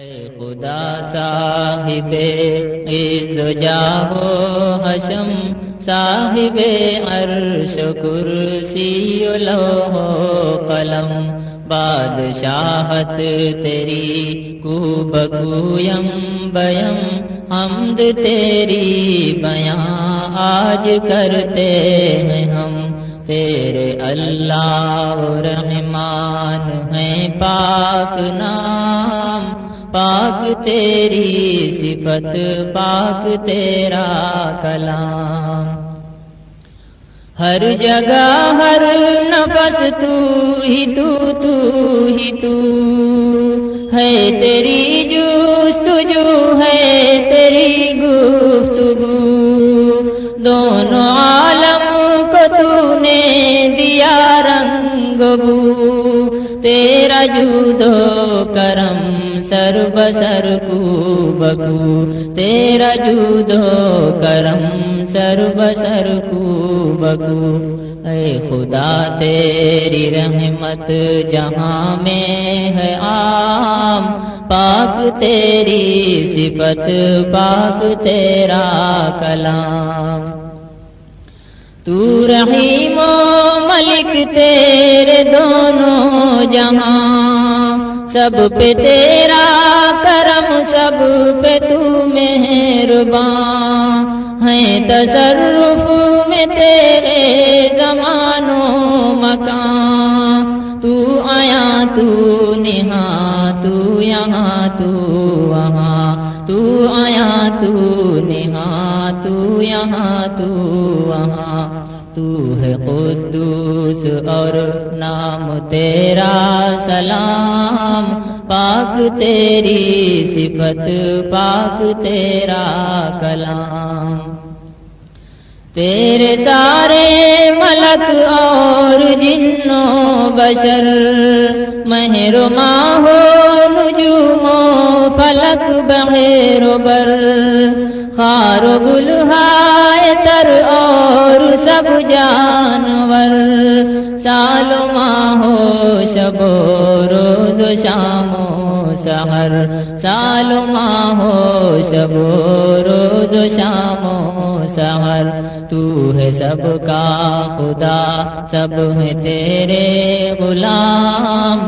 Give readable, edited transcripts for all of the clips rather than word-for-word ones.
اے خدا صاحب عز و جاہ و حشم، صاحب عرش و کرسی و لوح و قلم، بادشاہت تیری کو بگویم بیم، حمد تیری بیاں آج کرتے ہیں ہم۔ تیرے اللہ رحمان ہیں پاک نام، پاک تیری صفت پاک تیرا کلام، ہر جگہ ہر نفس تو ہی تو ہے، تیری جستجو ہے تیری گفتگو، دونوں عالم کو تو نے دیا رنگ بو، تیرا جود و کرم سر بسر کو بکو، تیرا جود و کرم سر بسر کو بکو۔ اے خدا تیری رحمت جہاں میں ہے عام، پاک تیری صفت پاک تیرا کلام، تو رحیم و ملک تیرے دونوں جہاں، سب پہ تیرا کرم سب پہ تو مہرباں، ہیں تصرف میں تیرے زمان و مکان، تو آیا تو نہاں تو یہاں تو وہاں، تو آیا تو نہاں تو یہاں تو وہاں، تو ہے قدوس اور نام تیرا سلام، پاک تیری صفت پاک تیرا کلام، تیرے سارے ملک اور جن و بشر، مہر و ماہ و نجوم و فلک بحر و بر، خار و گل ہائے تر اور سب جانور، سال و ماہ و شب و روز و شام و سحر، سال و ماہ و شب و روز و شام و سحر، تو ہے سب کا خدا سب ہے تیرے غلام،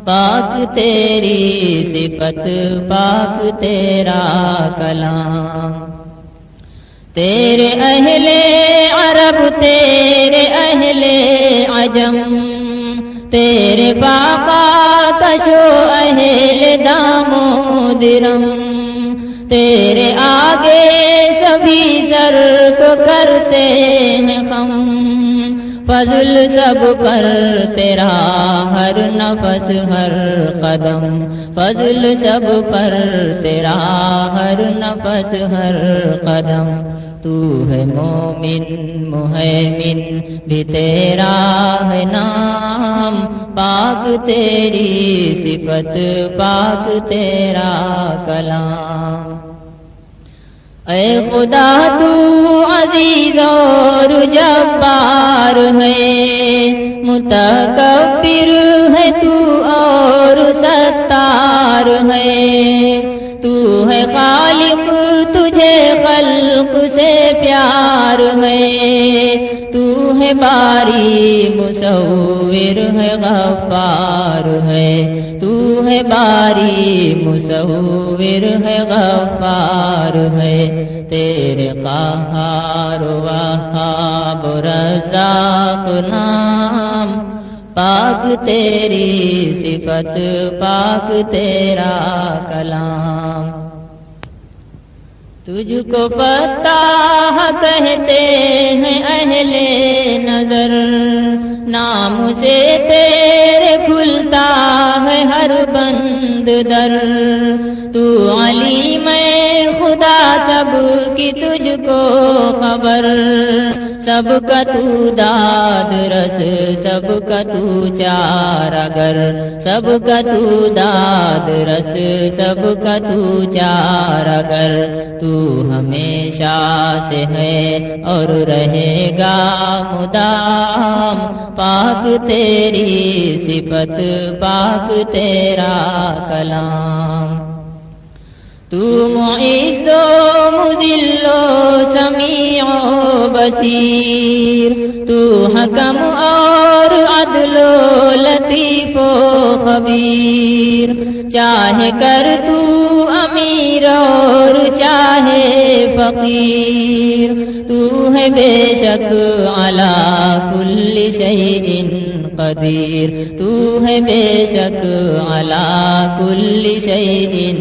پاک تیری صفت پاک تیرا کلام، تیرے اہل عرب تیرے اہل عجم، تیرے باقا کشو اہل دام و درم، تیرے آگے سبھی سر کو کرتے ہیں خم، فضل سب پر تیرا ہر نفس ہر قدم، فضل سب پر تیرا ہر نفس ہر قدم، تو ہے مومن مہیمن بھی تیرا ہے نام، پاک تیری صفت پاک تیرا کلام، اے خدا تو عزیز اور جبار ہے، متکبر ہے تو اور ستار ہے، تو ہے خالق تجھے خلق سے پیار ہے، تو ہے باری مصور ہے غفار ہے، تو ہے باری مصور ہے غفار ہے، تیرے قہار وہاب رزاق نام، پاک تیری صفت پاک تیرا کلام، تجھ کو پتہ کہتے ہیں اہل نظر، نام سے تیرے کھلتا ہے ہر بند در، تو علیم خدا سب کی تجھ کو خبر، سب کا تو داد رس سب کا تو چارگر، سب کا تو داد رس سب کا تو چارگر، تو ہمیشہ سے ہے اور رہے گا مدام، پاک تیری صفت پاک تیرا کلام، تو معز و مذل و سمیع و بصیر، تو حکم اور عدل و لطیف و خبیر، چاہے کر تو امیر اور چاہے فقیر، تو ہے بے شک علی کل شیء قدیر، تو ہے بے شک علی کل شیء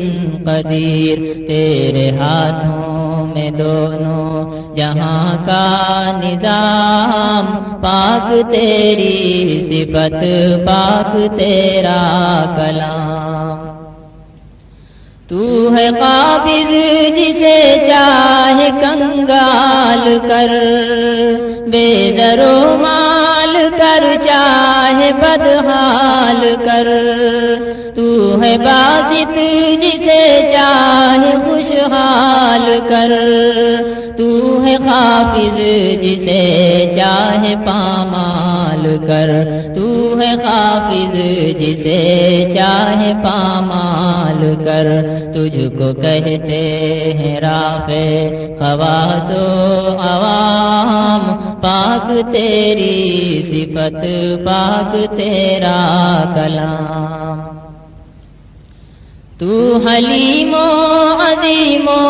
قدیر، تیرے ہاتھوں میں دونوں جہاں کا نظام، پاک تیری صفت پاک تیرا کلام، تو ہے قابض جسے چاہے کنگال کر، بے در و مال کر چاہے بدحال کر، تو ہے باسط جسے چاہے خوشحال کر، تو ہے خافض جسے چاہے پامال کر، تو ہے خافض جسے چاہے پامال کر، تجھ کو کہتے ہیں رافع خواص و عوام، پاک تیری صفت پاک تیرا کلام، تو حلیم و عظیم و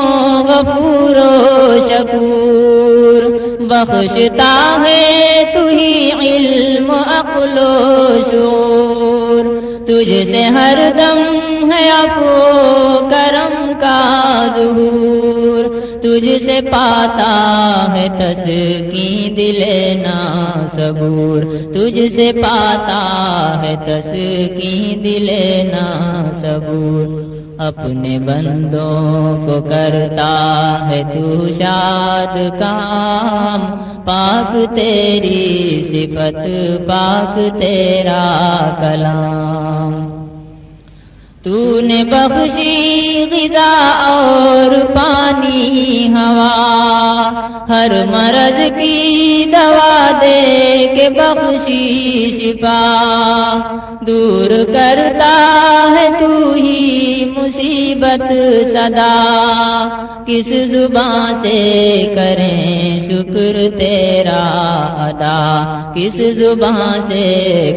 غفور و شکور، بخشتا ہے تو ہی علم و عقل و شعور، تجھ سے ہر دم ہے عفو و کرم کا ظہور، تجھ سے پاتا ہے تسکین دل ناصبور، تجھ سے پاتا ہے تسکین دل ناصبور، اپنے بندوں کو کرتا ہے تو شاد کام، پاک تیری صفت پاک تیرا کلام، تو نے بخشی غذا اور پانی ہوا، ہر مرض کی دوا دے کے بخشی شفا، دور کرتا ہے تو ہی مصیبت صدا، کس زبان سے کریں شکر تیرا ادا، کس زبان سے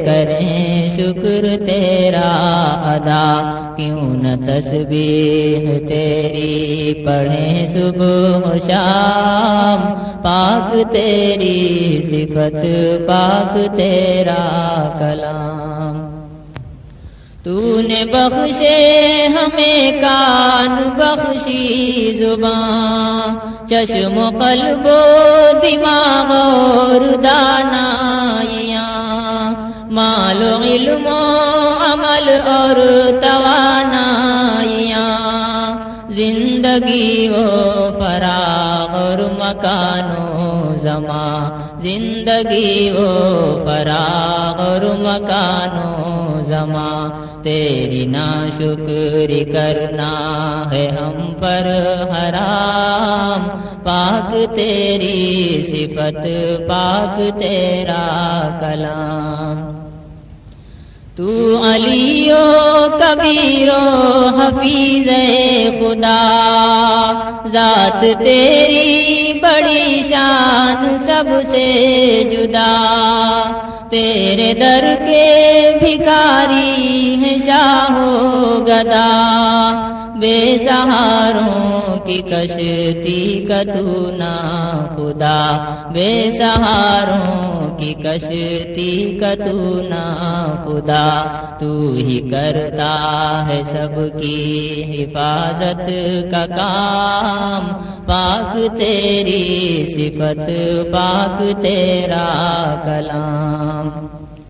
کریں شکر تیرا ادا، کیوں نہ تسبیح تیری پڑھیں صبح و شام، پاک تیری صفت پاک تیرا کلام، تو نے بخشے ہمیں کان بخشی زبان، چشم و قلب و دماغ اور دانائیاں، مال و علم و عمل اور توانائیاں، زندگی و فراغ اور مکان و زمان، زندگی و فراغ اور مکان و زمان، تیری ناشکری کرنا ہے ہم پر حرام، پاک تیری صفت پاک تیرا کلام، تو علی و کبیر و حفیظ خدا، ذات تیری بڑی شان سب سے جدا، تیرے در کے بھکاری ہیں شاہ و گدا، بے سہاروں کی کشتی کا تو نا خدا، بے سہاروں کی کشتی کا تو نا خدا، تو ہی کرتا ہے سب کی حفاظت کا کام، پاک تیری صفت پاک تیرا کلام،